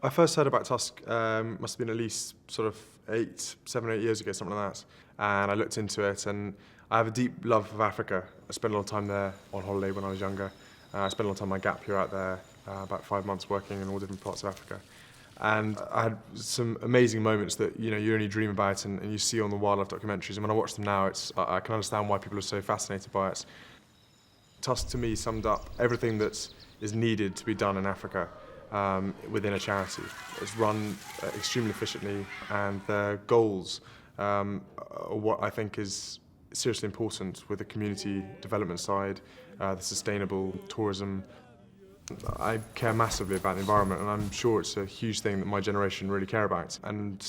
I first heard about Tusk, must have been at least sort of 7 or 8 years ago, something like that. And I looked into it, and I have a deep love of Africa. I spent a lot of time there on holiday when I was younger. I spent a lot of time my gap year out there, about 5 months working in all different parts of Africa. And I had some amazing moments that you only dream about and you see on the wildlife documentaries. And when I watch them now, I can understand why people are so fascinated by it. Tusk to me summed up everything that is needed to be done in Africa within a charity. It's run extremely efficiently, and their goals are what I think is seriously important with the community development side, the sustainable tourism. I care massively about the environment, and I'm sure it's a huge thing that my generation really care about. And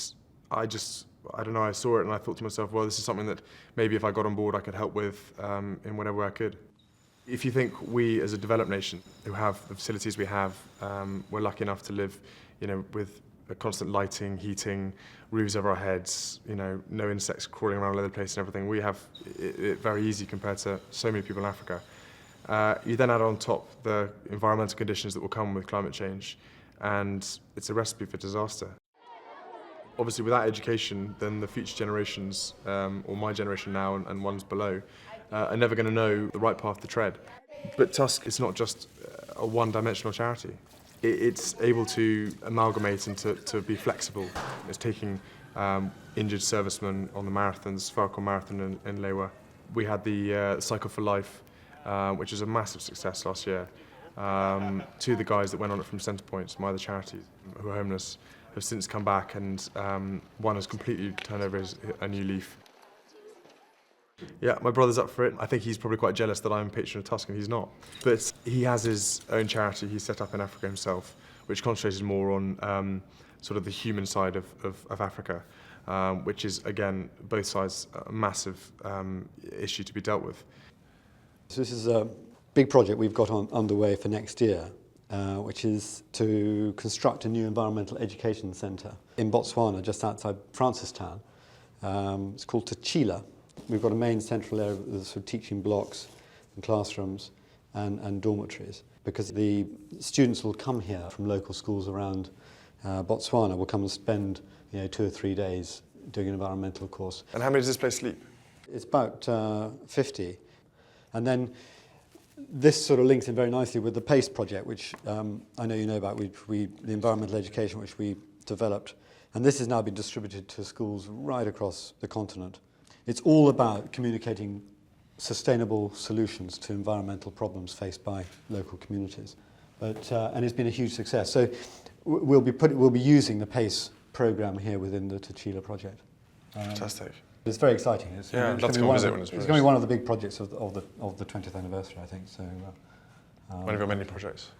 I don't know, I saw it and I thought to myself, well, this is something that maybe if I got on board I could help with in whatever way I could. If you think we as a developed nation who have the facilities we have, we're lucky enough to live, with a constant lighting, heating, roofs over our heads, no insects crawling around all over the place and everything. We have it very easy compared to so many people in Africa. You then add on top the environmental conditions that will come with climate change, and it's a recipe for disaster. Obviously, without education, then the future generations, or my generation now and ones below, are never going to know the right path to tread. But Tusk is not just a one-dimensional charity. It's able to amalgamate and to be flexible. It's taking injured servicemen on the marathons, Falcon Marathon in Lewa. We had the Cycle for Life, which was a massive success last year. Two of the guys that went on it from Centrepoint, my other charities, who are homeless, have since come back, and one has completely turned over a new leaf. Yeah, my brother's up for it. I think he's probably quite jealous that I'm a patron of Tusk and he's not. But he has his own charity he set up in Africa himself, which concentrates more on sort of the human side of Africa, which is, again, both sides a massive issue to be dealt with. So this is a big project we've got underway for next year, which is to construct a new environmental education centre in Botswana, just outside Francistown. It's called Tachila. We've got a main central area with sort of teaching blocks and classrooms and dormitories, because the students will come here from local schools around Botswana, will come and spend 2 or 3 days doing an environmental course. And how many does this place sleep? It's about 50. And then this sort of links in very nicely with the PACE project, which I know you know about, the environmental education which we developed. And this has now been distributed to schools right across the continent. It's all about communicating sustainable solutions to environmental problems faced by local communities. And it's been a huge success. So we'll be using the PACE program here within the Tachila project. Fantastic. It's very exciting. I'd love to come visit when it's going to be one of the big projects of the 20th anniversary, I think. So. One of your many projects.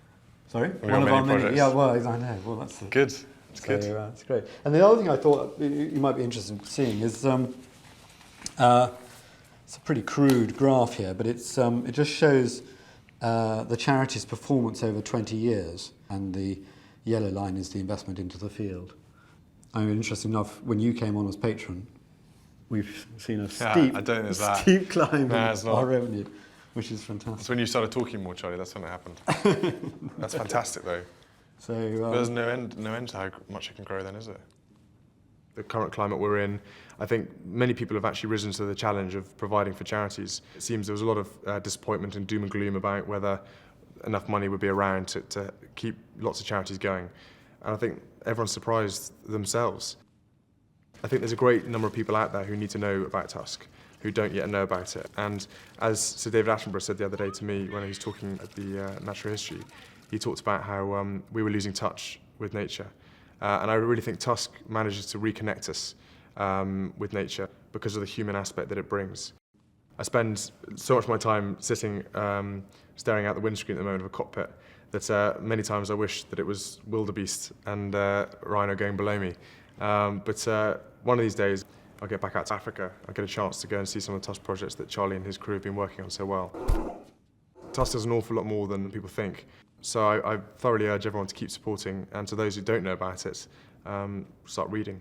Sorry? One of our many projects. Yeah, well, I know. Well, that's good. It's good. It's great. And the other thing I thought you might be interested in seeing is it's a pretty crude graph here, but it just shows the charity's performance over 20 years, and the yellow line is the investment into the field. I mean, interesting enough, when you came on as patron, we've seen a steep climb in our revenue, which is fantastic. That's when you started talking more, Charlie. That's when it happened. That's fantastic, though. So there's no end to how much it can grow, then, is there? The current climate we're in, I think many people have actually risen to the challenge of providing for charities. It seems there was a lot of disappointment and doom and gloom about whether enough money would be around to keep lots of charities going. And I think everyone's surprised themselves. I think there's a great number of people out there who need to know about Tusk, who don't yet know about it. And as Sir David Attenborough said the other day to me when he was talking at the Natural History, he talked about how we were losing touch with nature. And I really think Tusk manages to reconnect us with nature because of the human aspect that it brings. I spend so much of my time sitting, staring out the windscreen at the moment of a cockpit, that many times I wish that it was wildebeest and rhino going below me. But one of these days, I'll get back out to Africa. I'll get a chance to go and see some of the Tusk projects that Charlie and his crew have been working on so well. Tusk does an awful lot more than people think. So I thoroughly urge everyone to keep supporting, and to those who don't know about it, start reading.